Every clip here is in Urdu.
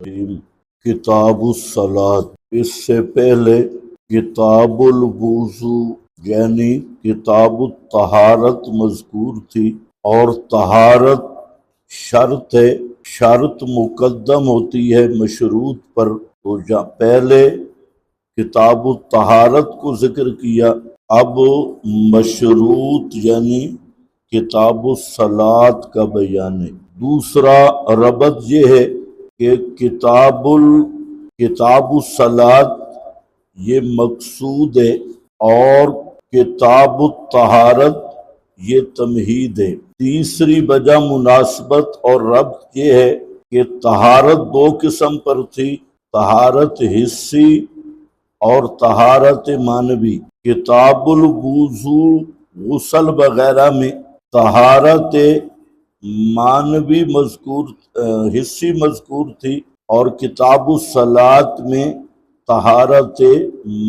کتاب الصلاۃ، اس سے پہلے کتاب الوضو یعنی کتاب الطہارت مذکور تھی، اور طہارت شرط ہے، شرط مقدم ہوتی ہے مشروط پر، تو پہلے کتاب الطہارت کو ذکر کیا، اب مشروط یعنی کتاب الصلاۃ کا بیان ہے۔ دوسرا ربط یہ ہے کہ کتاب الصلاۃ یہ مقصود ہے اور کتاب الطہارت یہ تمہید ہے۔ تیسری وجہ مناسبت اور ربط یہ ہے کہ طہارت دو قسم پر تھی، طہارت حسی اور طہارت معنوی۔ کتاب الوضو غسل وغیرہ میں طہارت معنوی حسی مذکور تھی، اور کتاب الصلاۃ میں طہارت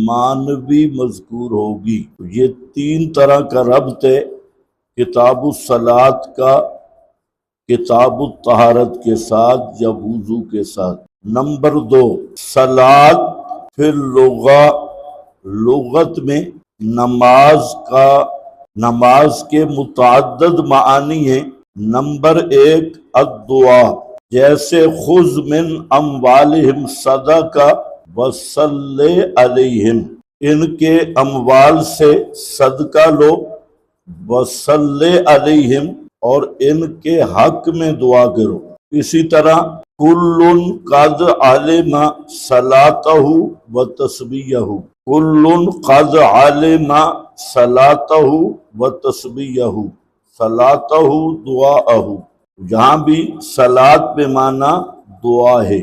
معنوی مذکور ہوگی۔ یہ تین طرح کا ربط ہے کتاب الصلاۃ کا کتاب الطہارت کے ساتھ یا وضو کے ساتھ۔ نمبر 2، صلاۃ پھر لغت میں نماز کے متعدد معانی ہیں۔ نمبر 1 الدعا، جیسے خذ من اموالہم صدقہ وصلی علیہم، ان کے اموال سے صدقہ لو، وصلی علیہم، اور ان کے حق میں دعا کرو۔ اسی طرح کل قد علم صلاتہ و تسبیحہ، کل قد علم صلاتہ و تسبیحہ، صلاتہ دعاءہ، جہاں بھی صلاۃ بے معنی دعا ہے۔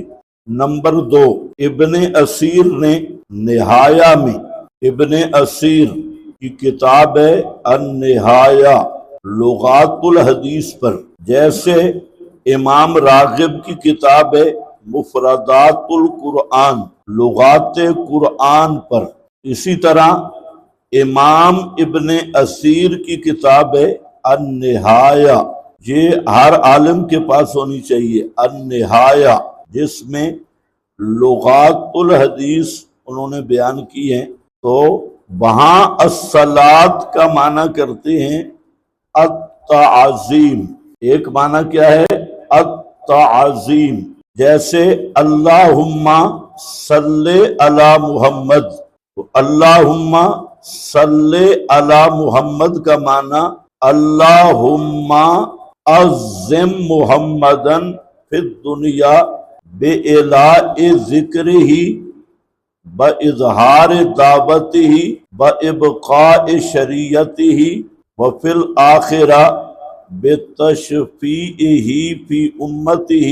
نمبر 2، ابن اسیر نے نہایہ میں، ابن اسیر کی کتاب ہے النہایہ لغات الحدیث پر، جیسے امام راغب کی کتاب ہے مفردات القرآن لغات قرآن پر۔ اسی طرح امام ابن اسیر کی کتاب ہے النہایہ، یہ ہر عالم کے پاس ہونی چاہیے، النہایہ، جس میں لغات الحدیث انہوں نے بیان کی ہیں۔ تو وہاں الصلاۃ کا معنی کرتے ہیں التعظیم، ایک معنی کیا ہے؟ التعظیم، جیسے اللہم صلی علی محمد، اللہم صلی علی محمد کا معنی اللہم عظم محمدن فی الدنیا بإعلاء ذکرہ بإظہار دعوتہ بإبقاء شریعتہ وفی الآخرہ بتشفیعہ فی امتہ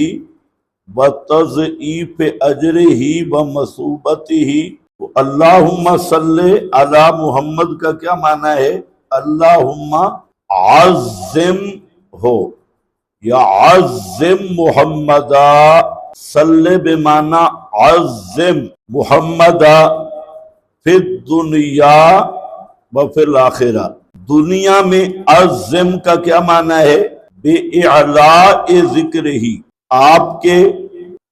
وتضعیف اجرہ ومثوبتہ۔ اللہم صلی علی محمد کا کیا معنی ہے؟ اللہم عظم ہو یا عظم محمدا، صلی بمعنی عظم محمدا فی الدنیا وفی الاخرہ، دنیا میں عظم کا کیا معنی ہے؟ بِإِعْلَاءِ ذِكْرِهِ، آپ کے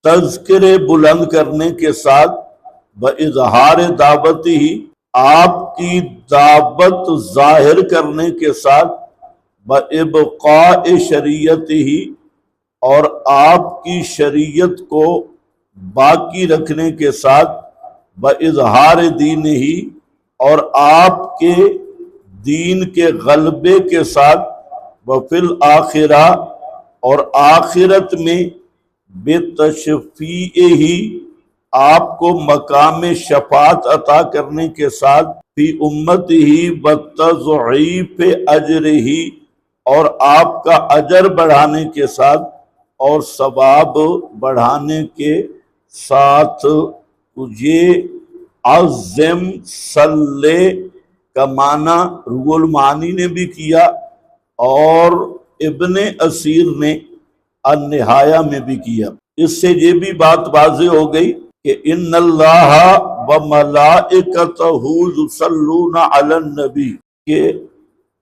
تذکرے بلند کرنے کے ساتھ، بِإِظْهَارِ دعوتِهِ، آپ کی دعوت ظاہر کرنے کے ساتھ، بِإِبْقَاءِ شریعتِهِ، اور آپ کی شریعت کو باقی رکھنے کے ساتھ، بِإِظْهَارِ دِينِهِ، اور آپ کے دین کے غلبے کے ساتھ، وفی الآخرہ، اور آخرت میں، بتشفیعہ، آپ کو مقام شفاعت عطا کرنے کے ساتھ، فی امتہ وتضعیف اجرہ، اور آپ کا اجر بڑھانے کے ساتھ اور ثواب بڑھانے کے ساتھ۔ یہ عظم صلی کا معنی روح المعانی نے بھی کیا، اور ابن اسیر نے النہایہ میں بھی کیا۔ اس سے یہ بھی بات واضح ہو گئی کہ ان اللہ وملائکتہ یصلون علی النبی، کہ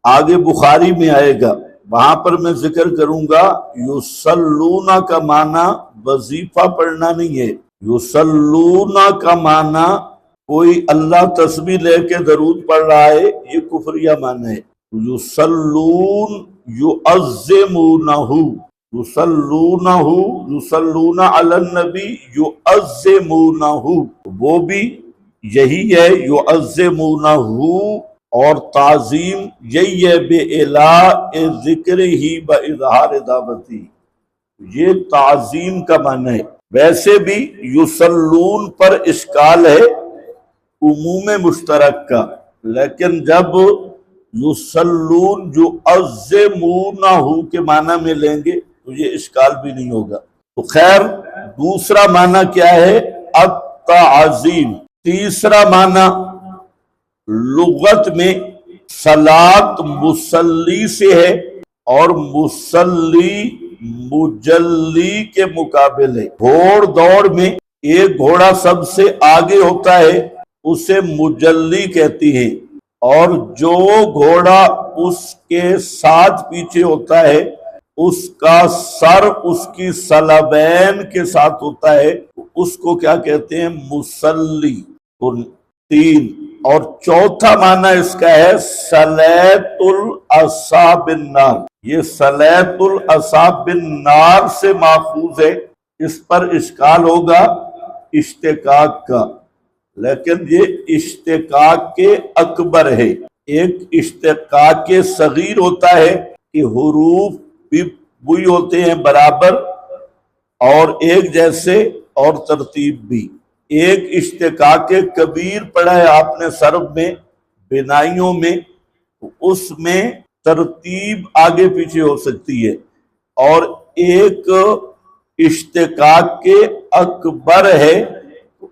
آگے بخاری میں آئے گا وہاں پر میں ذکر کروں گا یصلون کا معنی وظیفہ پڑھنا نہیں ہے، یصلون کا معنی کوئی اللہ تسبیح لے کے درود پڑھ رہا ہے، یہ کفریہ معنی ہے۔ یصلون یعظمونہ، یصلونہ یصلون علی النبی یعظمونہ، وہ بھی یہی ہے یعظمونہ، اور تعظیم یہی ہے بِإِلَاءِ ذِكْرِهِ بِإِظْهَارِ دعوتی، یہ تعظیم کا معنی ہے۔ ویسے بھی یصلون پر اشکال ہے عموم مشترک کا، لیکن جب یصلون یعظمونہ کے معنی میں لیں گے تو یہ اشکال بھی نہیں ہوگا۔ تو خیر، دوسرا معنی کیا ہے؟ التعظیم۔ تیسرا معنی لغت میں صلاۃ مصلی سے ہے، اور مصلی مجلی کے مقابل ہے۔ گھوڑ دوڑ میں ایک گھوڑا سب سے آگے ہوتا ہے، اسے مجلی کہتی ہے، اور جو گھوڑا اس کے ساتھ پیچھے ہوتا ہے اس کا سر اس کی سلبین کے ساتھ ہوتا ہے، اس کو کیا کہتے ہیں؟ مصلی۔ تین اور چوتھا معنی اس کا ہے سلیۃ العصا بالنار، یہ سلیۃ العصا بالنار سے ماخوذ ہے۔ اس پر اشکال ہوگا اشتقاق کا، لیکن یہ اشتقاق کے اکبر ہے۔ ایک اشتقاق کے صغیر ہوتا ہے کہ حروف بھی وہی ہوتے ہیں برابر اور ایک جیسے، اور ترتیب بھی۔ ایک اشتقاق کے کبیر پڑھا ہے آپ نے صرف میں، بنائیوں میں، اس میں ترتیب آگے پیچھے ہو سکتی ہے، اور ایک اشتقاق کے اکبر ہے،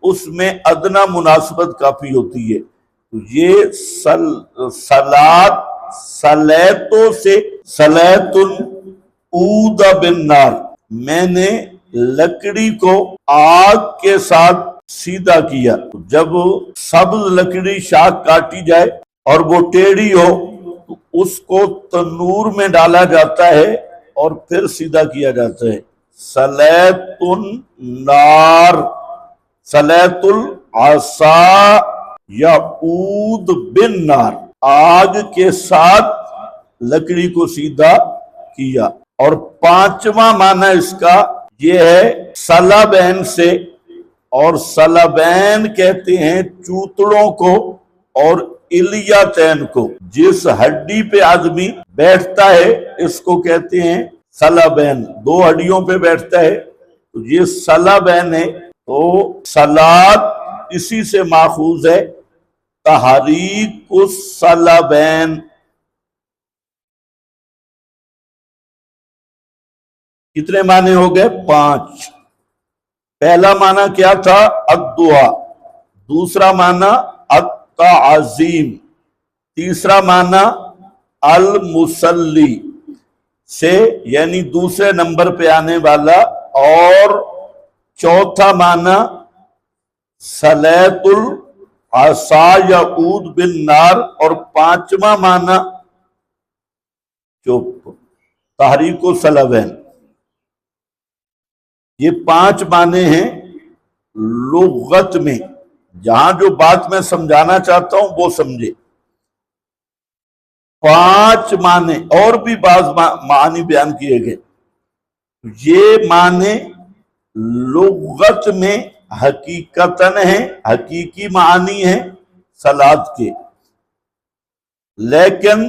اس میں ادنا مناسبت کافی ہوتی ہے۔ یہ سلیتوں سے سلیت اود بالنار، میں نے لکڑی کو آگ کے ساتھ سیدھا کیا۔ جب سبز لکڑی شاخ کاٹی جائے اور وہ ٹیڑھی ہو تو اس کو تنور میں ڈالا جاتا ہے اور پھر سیدھا کیا جاتا ہے۔ سلیت النار، سلیت العصا یعود بالنار، آگ کے ساتھ لکڑی کو سیدھا کیا۔ اور پانچواں معنی اس کا یہ ہے سلبین سے، اور سلبین کہتے ہیں چوتڑوں کو اور الیتین کو، جس ہڈی پہ آدمی بیٹھتا ہے اس کو کہتے ہیں سلبین، دو ہڈیوں پہ بیٹھتا ہے تو یہ سلبین ہے۔ تو صلاۃ اسی سے ماخوذ ہے، تحریک السلبین۔ کتنے معنی ہو گئے؟ 5۔ پہلا معنی کیا تھا؟ الدعا، دوسرا معنی التعظیم، تیسرا معنی المصلی سے یعنی دوسرے نمبر پہ آنے والا، اور چوتھا معنی سلیۃ العصا یعود بالنار، اور پانچواں معنی تحریک السلبین۔ یہ 5 معنی ہیں لغت میں۔ جہاں جو بات میں سمجھانا چاہتا ہوں وہ سمجھے۔ 5 معنی اور بھی بعض معنی بیان کیے گئے۔ یہ معنی لغت میں حقیقتاً ہیں، حقیقی معنی ہیں صلاۃ کے، لیکن